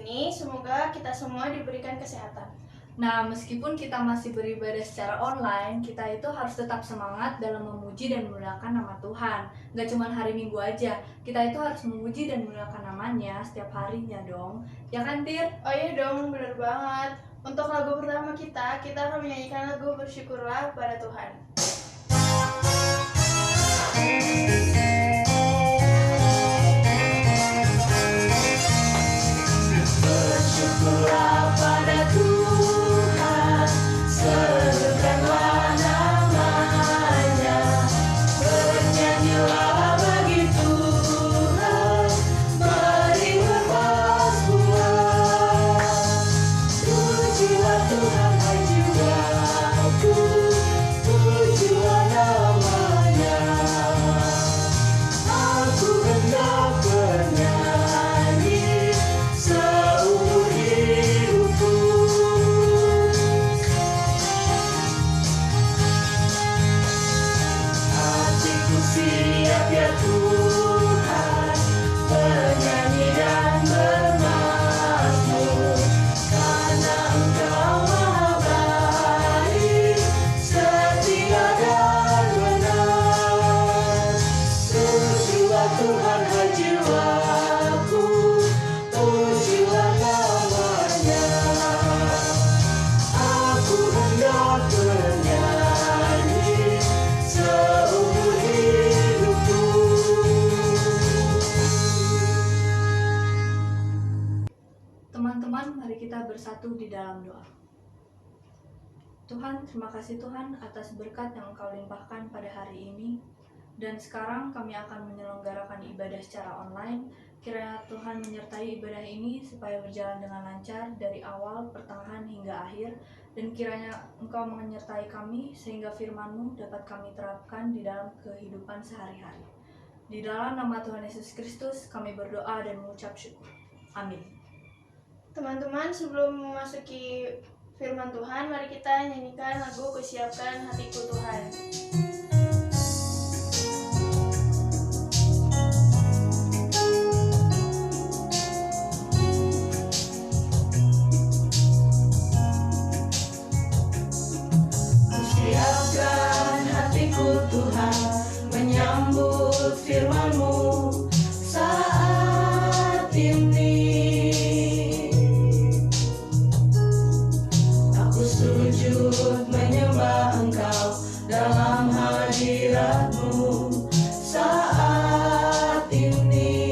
ini semoga kita semua diberikan kesehatan. Nah, meskipun kita masih beribadah secara online, kita itu harus tetap semangat dalam memuji dan memuliakan nama Tuhan. Gak cuma hari Minggu aja, kita itu harus memuji dan memuliakan namanya setiap harinya dong. Ya kan, Tir? Oh iya dong, bener banget. Untuk lagu pertama kita akan menyanyikan lagu Bersyukurlah pada Tuhan. Bersyukurlah pada Tuhan, serukanlah namanya, bernyanyilah bagi Tuhan, beri lepas buah. Pujilah Tuhan hai jiwaku, pujilah namanya. Aku hendak bernyanyi seumur hidupku. Hatiku siap ya Tuhan, bernyanyi dan bermazmur, karena Engkau maha baik, setia dan benar. Pujilah Tuhan hai jiwaku, pujilah namanya. Aku hendak bernyanyi seumur hidupku. Teman-teman, mari kita bersatu di dalam doa. Tuhan, terima kasih Tuhan atas berkat yang Engkau limpahkan pada hari ini. Dan sekarang kami akan menyelenggarakan ibadah secara online. Kiranya Tuhan menyertai ibadah ini supaya berjalan dengan lancar dari awal, pertengahan hingga akhir. Dan kiranya Engkau menyertai kami sehingga firman-Mu dapat kami terapkan di dalam kehidupan sehari-hari. Di dalam nama Tuhan Yesus Kristus kami berdoa dan mengucap syukur. Amin. Teman-teman, sebelum memasuki firman Tuhan, mari kita nyanyikan lagu Kusiapkan Hatiku Tuhan. Kusiapkan hatiku Tuhan, menyambut firman-Mu saat ini. Aku sujud menyembah Engkau dalam hadirat-Mu saat ini.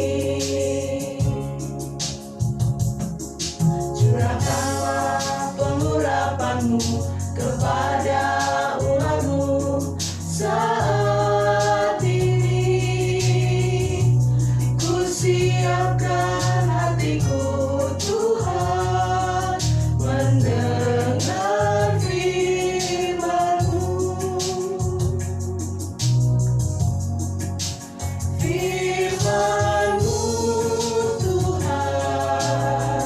Curahkanlah pengurapan-Mu kepada umat-Mu saat ini. Kusiapkan hatiku Tuhan, mendengar firman-Mu. Firman-Mu Tuhan,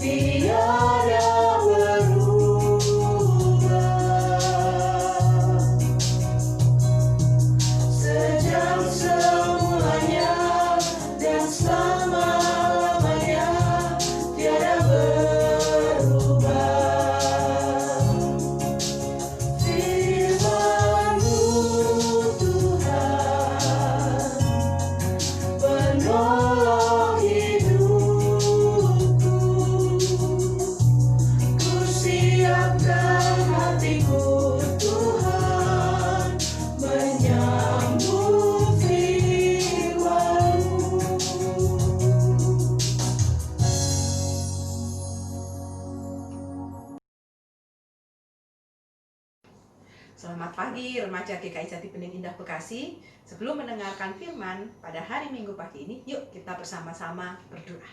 tiada berubah. Sejak semulanya dan selama-lamanya, tiada berubah. Firman-Mu Tuhan, penolong hidupku. Kusiapkan hatiku Tuhan, menyambut firman-Mu. Selamat pagi remaja GKI Jati Bening Indah Bekasi. Sebelum mendengarkan firman pada hari Minggu pagi ini, yuk kita bersama-sama berdoa.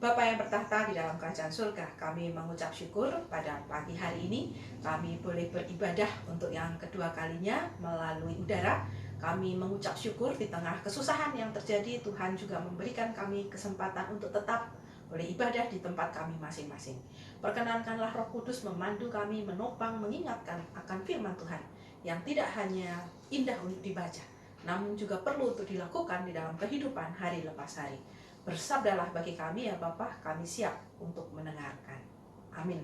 Bapa yang bertahta di dalam kerajaan surga, kami mengucap syukur pada pagi hari ini kami boleh beribadah untuk yang kedua kalinya melalui udara. Kami mengucap syukur di tengah kesusahan yang terjadi, Tuhan juga memberikan kami kesempatan untuk tetap boleh ibadah di tempat kami masing-masing. Perkenankanlah Roh Kudus memandu kami, menopang, mengingatkan akan firman Tuhan yang tidak hanya indah untuk dibaca, namun juga perlu untuk dilakukan di dalam kehidupan hari lepas hari. Bersabdalah bagi kami ya Bapa, kami siap untuk mendengarkan. Amin.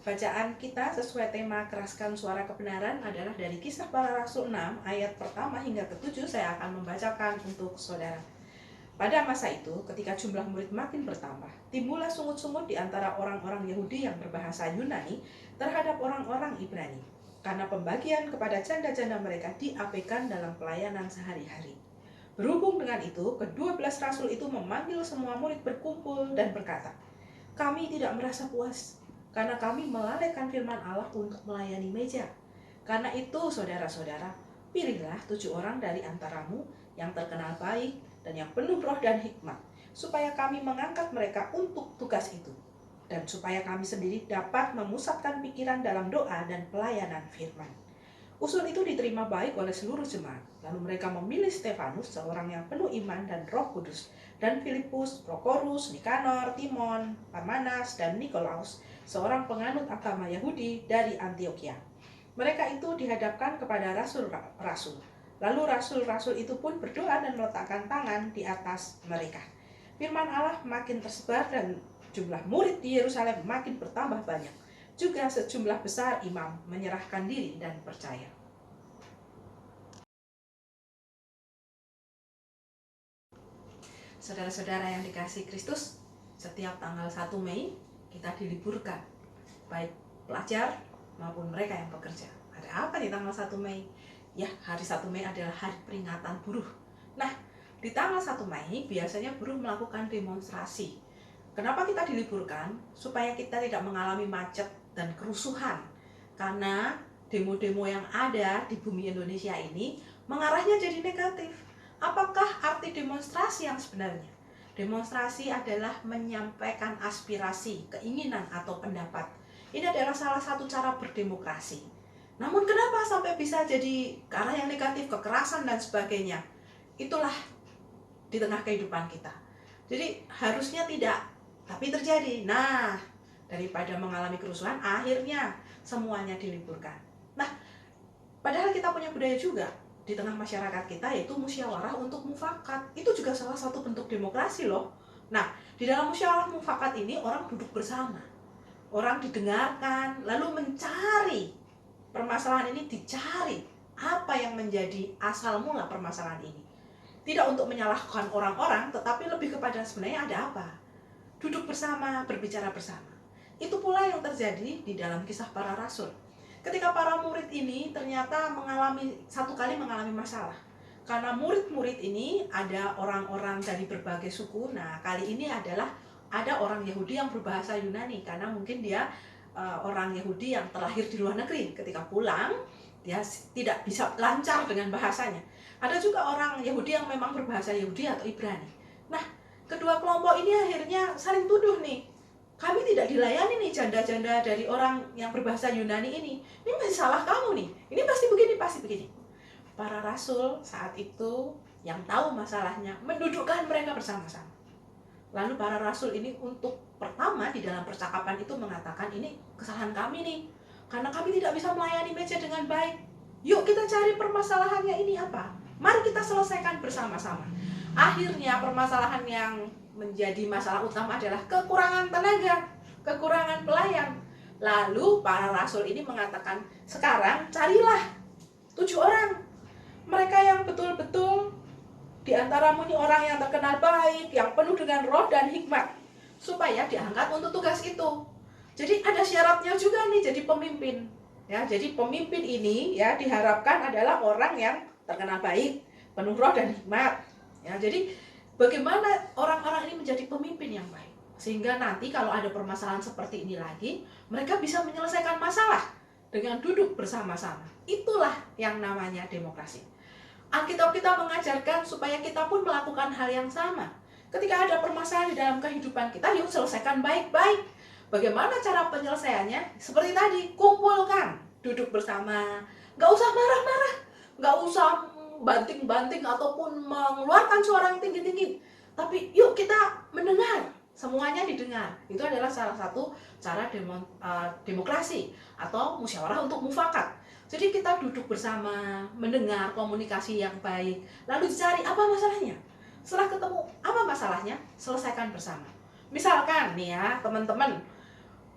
Bacaan kita sesuai tema keraskan suara kebenaran adalah dari Kisah Para Rasul 6 ayat pertama hingga ke-7. Saya akan membacakan untuk saudara. Pada masa itu, ketika jumlah murid makin bertambah, timbullah sungut-sungut di antara orang-orang Yahudi yang berbahasa Yunani terhadap orang-orang Ibrani, karena pembagian kepada janda-janda mereka diabaikan dalam pelayanan sehari-hari. Berhubung dengan itu, ke-12 rasul itu memanggil semua murid berkumpul dan berkata, "Kami tidak merasa puas, karena kami melalaikan firman Allah untuk melayani meja. Karena itu, saudara-saudara, pilihlah 7 orang dari antaramu yang terkenal baik dan yang penuh roh dan hikmat, supaya kami mengangkat mereka untuk tugas itu, dan supaya kami sendiri dapat memusatkan pikiran dalam doa dan pelayanan firman." Usul itu diterima baik oleh seluruh jemaat. Lalu mereka memilih Stefanus, seorang yang penuh iman dan Roh Kudus, dan Filipus, Prokorus, Nikanor, Timon, Parmenas, dan Nikolaus, seorang penganut agama Yahudi dari Antioquia. Mereka itu dihadapkan kepada rasul-rasul. Lalu rasul-rasul itu pun berdoa dan meletakkan tangan di atas mereka. Firman Allah makin tersebar dan jumlah murid di Yerusalem makin bertambah banyak. Juga sejumlah besar imam menyerahkan diri dan percaya. Saudara-saudara yang dikasihi Kristus, setiap tanggal 1 Mei kita diliburkan, baik pelajar maupun mereka yang bekerja. Ada apa di tanggal 1 Mei? Ya, hari 1 Mei adalah hari peringatan buruh. Nah, di tanggal 1 Mei biasanya buruh melakukan demonstrasi. Kenapa kita diliburkan? Supaya kita tidak mengalami macet dan kerusuhan. Karena demo-demo yang ada di bumi Indonesia ini mengarahnya jadi negatif. Apakah arti demonstrasi yang sebenarnya? Demonstrasi adalah menyampaikan aspirasi, keinginan, atau pendapat. Ini adalah salah satu cara berdemokrasi. Namun kenapa sampai bisa jadi ke arah yang negatif, kekerasan dan sebagainya? Itulah di tengah kehidupan kita. Jadi harusnya tidak, tapi terjadi. Nah, daripada mengalami kerusuhan, akhirnya semuanya diliburkan. Nah, padahal kita punya budaya juga di tengah masyarakat kita, yaitu musyawarah untuk mufakat. Itu juga salah satu bentuk demokrasi loh. Nah, di dalam musyawarah mufakat ini orang duduk bersama, orang didengarkan, lalu mencari permasalahan ini, dicari apa yang menjadi asal mula permasalahan ini. Tidak untuk menyalahkan orang-orang, tetapi lebih kepada sebenarnya ada apa. Duduk bersama, berbicara bersama. Itu pula yang terjadi di dalam Kisah Para Rasul. Ketika para murid ini ternyata satu kali mengalami masalah. Karena murid-murid ini ada orang-orang dari berbagai suku. Nah, kali ini adalah ada orang Yahudi yang berbahasa Yunani. Karena mungkin dia orang Yahudi yang terlahir di luar negeri. Ketika pulang, dia tidak bisa lancar dengan bahasanya. Ada juga orang Yahudi yang memang berbahasa Yahudi atau Ibrani. Nah, kedua kelompok ini akhirnya saling tuduh nih. Kami tidak dilayani nih janda-janda dari orang yang berbahasa Yunani ini. Ini masih salah kamu nih. Ini pasti begini, pasti begini. Para rasul saat itu yang tahu masalahnya mendudukkan mereka bersama-sama. Lalu para rasul ini untuk pertama di dalam percakapan itu mengatakan, ini kesalahan kami nih. Karena kami tidak bisa melayani meja dengan baik. Yuk kita cari permasalahannya ini apa. Mari kita selesaikan bersama-sama. Akhirnya permasalahan yang menjadi masalah utama adalah kekurangan tenaga, kekurangan pelayan. Lalu para rasul ini mengatakan, sekarang carilah 7 orang. Mereka yang betul-betul di antaramu ini orang yang terkenal baik, yang penuh dengan roh dan hikmat, supaya diangkat untuk tugas itu. Jadi ada syaratnya juga nih jadi pemimpin. Ya, jadi pemimpin ini ya diharapkan adalah orang yang terkenal baik, penuh roh dan hikmat. Ya, jadi bagaimana orang-orang ini menjadi pemimpin yang baik, sehingga nanti kalau ada permasalahan seperti ini lagi, mereka bisa menyelesaikan masalah dengan duduk bersama-sama. Itulah yang namanya demokrasi. Alkitab kita mengajarkan supaya kita pun melakukan hal yang sama. Ketika ada permasalahan di dalam kehidupan kita, yuk selesaikan baik-baik. Bagaimana cara penyelesaiannya? Seperti tadi, kumpulkan, duduk bersama, nggak usah marah-marah, nggak usah banting-banting ataupun mengeluarkan suara yang tinggi-tinggi. Tapi yuk kita mendengar, semuanya didengar. Itu adalah salah satu cara demokrasi atau musyawarah untuk mufakat. Jadi kita duduk bersama, mendengar komunikasi yang baik, lalu dicari apa masalahnya. Setelah ketemu, apa masalahnya? Selesaikan bersama. Misalkan nih ya, teman-teman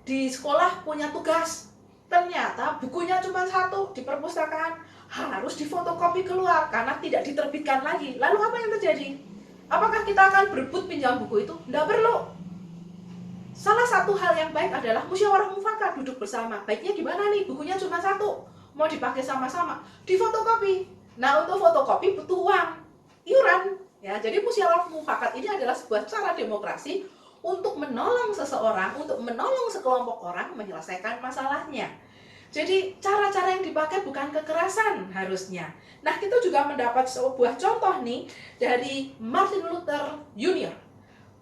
di sekolah punya tugas, ternyata bukunya cuma satu di perpustakaan, harus difotokopi keluar karena tidak diterbitkan lagi. Lalu apa yang terjadi? Apakah kita akan berebut pinjam buku itu? Tidak perlu. Salah satu hal yang baik adalah musyawarah mufakat, duduk bersama. Baiknya gimana nih? Bukunya cuma satu, mau dipakai sama-sama, difotokopi. Nah, untuk fotokopi butuh uang, iuran. Ya, jadi musyawarah mufakat ini adalah sebuah cara demokrasi untuk menolong seseorang, untuk menolong sekelompok orang menyelesaikan masalahnya. Jadi cara-cara yang dipakai bukan kekerasan harusnya. Nah, kita juga mendapat sebuah contoh nih dari Martin Luther Jr.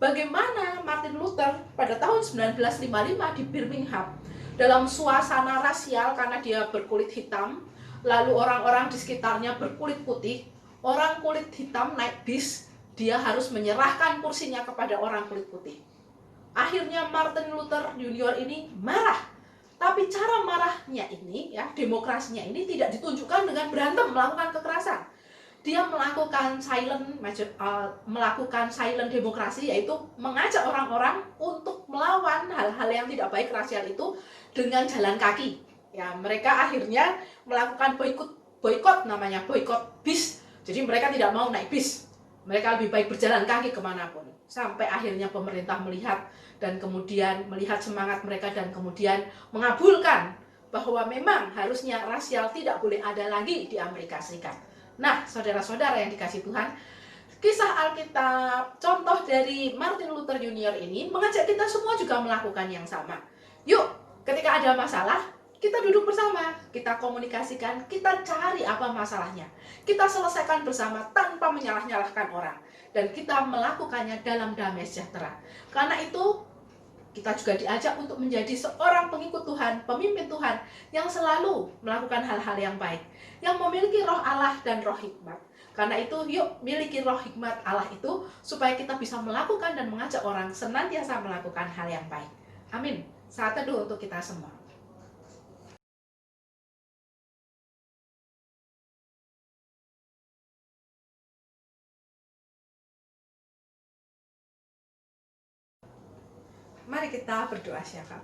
Bagaimana Martin Luther pada tahun 1955 di Birmingham dalam suasana rasial karena dia berkulit hitam, lalu orang-orang di sekitarnya berkulit putih, orang kulit hitam naik bis, dia harus menyerahkan kursinya kepada orang kulit putih. Akhirnya Martin Luther Jr. ini marah. Tapi cara marahnya ini, ya, demokrasinya ini tidak ditunjukkan dengan berantem, melakukan kekerasan. Dia melakukan silent demokrasi, yaitu mengajak orang-orang untuk melawan hal-hal yang tidak baik rasial itu dengan jalan kaki. Ya, mereka akhirnya melakukan boikot namanya, boikot bis. Jadi mereka tidak mau naik bis. Mereka lebih baik berjalan kaki kemanapun. Sampai akhirnya pemerintah melihat dan kemudian melihat semangat mereka dan kemudian mengabulkan bahwa memang harusnya rasial tidak boleh ada lagi di Amerika Serikat. Nah, saudara-saudara yang dikasih Tuhan, kisah Alkitab, contoh dari Martin Luther Jr. ini mengajak kita semua juga melakukan yang sama. Yuk, ketika ada masalah, kita duduk bersama, kita komunikasikan, kita cari apa masalahnya. Kita selesaikan bersama tanpa menyalah-nyalahkan orang. Dan kita melakukannya dalam damai sejahtera. Karena itu, kita juga diajak untuk menjadi seorang pengikut Tuhan, pemimpin Tuhan, yang selalu melakukan hal-hal yang baik, yang memiliki roh Allah dan roh hikmat. Karena itu, yuk miliki roh hikmat Allah itu, supaya kita bisa melakukan dan mengajak orang senantiasa melakukan hal yang baik. Amin. Saat teduh untuk kita semua. Mari kita berdoa siapa?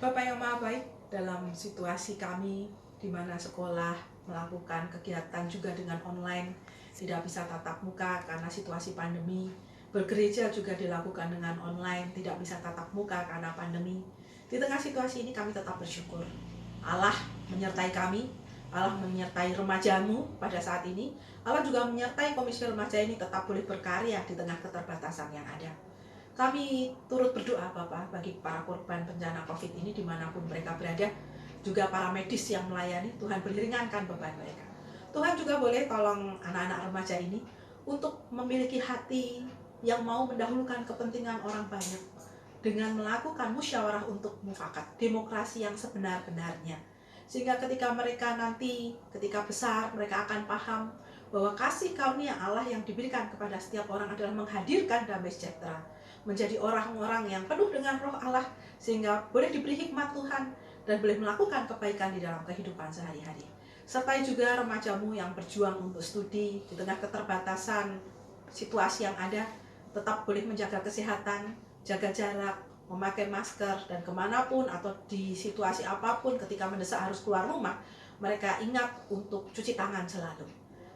Bapak yang Maha Baik, dalam situasi kami di mana sekolah melakukan kegiatan juga dengan online, tidak bisa tatap muka karena situasi pandemi, bergereja juga dilakukan dengan online, tidak bisa tatap muka karena pandemi. Di tengah situasi ini kami tetap bersyukur. Allah menyertai kami, Allah menyertai remajamu pada saat ini, Allah juga menyertai komisi remaja ini tetap boleh berkarya di tengah keterbatasan yang ada. Kami turut berdoa Bapak bagi para korban bencana COVID ini dimanapun mereka berada, juga para medis yang melayani, Tuhan beri ringankan beban mereka. Tuhan juga boleh tolong anak-anak remaja ini untuk memiliki hati yang mau mendahulukan kepentingan orang banyak dengan melakukan musyawarah untuk mufakat, demokrasi yang sebenar-benarnya. Sehingga ketika mereka nanti, ketika besar, mereka akan paham bahwa kasih karunia Allah yang diberikan kepada setiap orang adalah menghadirkan damai sejahtera, menjadi orang-orang yang penuh dengan roh Allah, sehingga boleh diberi hikmat Tuhan dan boleh melakukan kebaikan di dalam kehidupan sehari-hari. Sertai juga remajamu yang berjuang untuk studi di tengah keterbatasan situasi yang ada, tetap boleh menjaga kesehatan, jaga jarak, memakai masker, dan kemanapun atau di situasi apapun ketika mendesak harus keluar rumah, mereka ingat untuk cuci tangan selalu.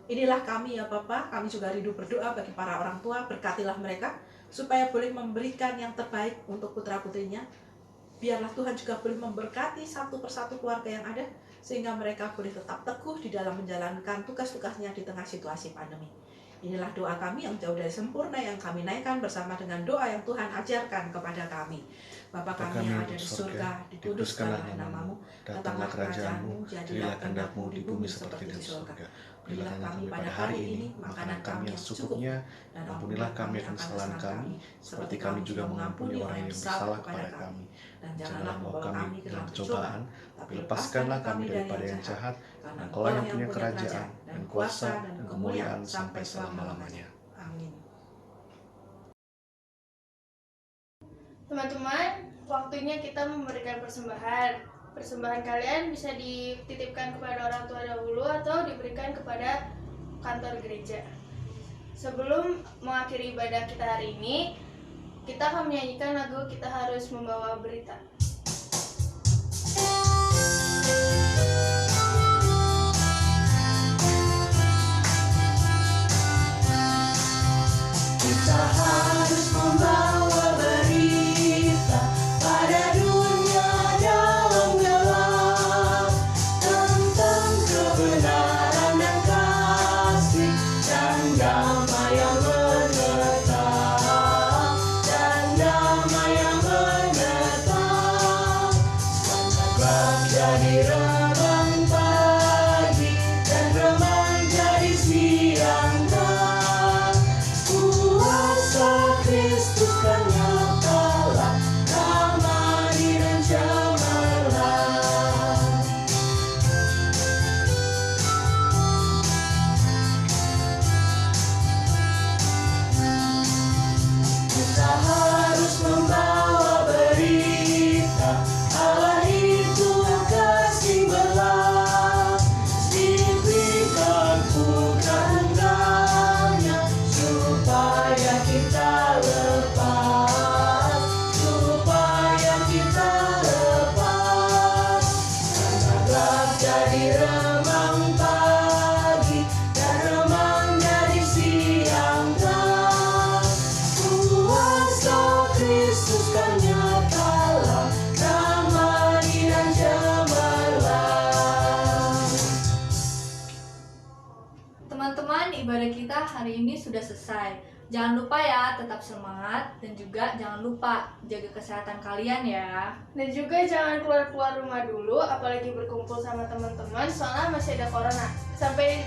Inilah kami ya Bapak, kami juga rindu berdoa bagi para orang tua, berkatilah mereka, supaya boleh memberikan yang terbaik untuk putra-putrinya. Biarlah Tuhan juga boleh memberkati satu persatu keluarga yang ada, sehingga mereka boleh tetap teguh di dalam menjalankan tugas-tugasnya di tengah situasi pandemi. Inilah doa kami yang jauh dari sempurna, yang kami naikkan bersama dengan doa yang Tuhan ajarkan kepada kami. Bapa kami yang ada di surga, dikuduskanlah namamu, datanglah kerajaanmu, jadilah kehendakmu di bumi seperti di surga. Berilah kami pada hari ini makanan kami yang secukupnya, dan ampunilah kami akan kesalahan kami, seperti kami juga mengampuni orang yang bersalah kepada kami. Dan janganlah membawa kami ke dalam percobaan, tapi lepaskanlah kami daripada yang jahat, karena Engkau yang punya kerajaan, dan kuasa, dan kemuliaan sampai selama-lamanya. Amin. Teman-teman, waktunya kita memberikan persembahan. Persembahan kalian bisa dititipkan kepada orang tua dahulu atau diberikan kepada kantor gereja. Sebelum mengakhiri ibadah kita hari ini, kita akan menyanyikan lagu Kita Harus Membawa Berita. Kita harus membawa berita pada dunia dalam gelap tentang kebenaran dan kasih dan damai yang menetap dan damai yang menetap. Gelap jadi remang pagi dan remang jadi siang. Kuasa Kristus kan nyatalah, ramai dan cemerlang. Kita harus membawa berita, Allah itu kasih belas, diberikan putra tunggalnya supaya kita lepas, supaya kita lepas. Karena gelap jadi remang pagi dan remang jadi siang. Kuasa Kristus kan nyatalah, ramai dan cemerlang. Teman-teman, ibadah kita hari ini sudah selesai. Jangan lupa ya, tetap semangat dan juga jangan lupa jaga kesehatan kalian ya. Dan juga jangan keluar-keluar rumah dulu, apalagi berkumpul sama teman-teman, soalnya masih ada corona. Sampai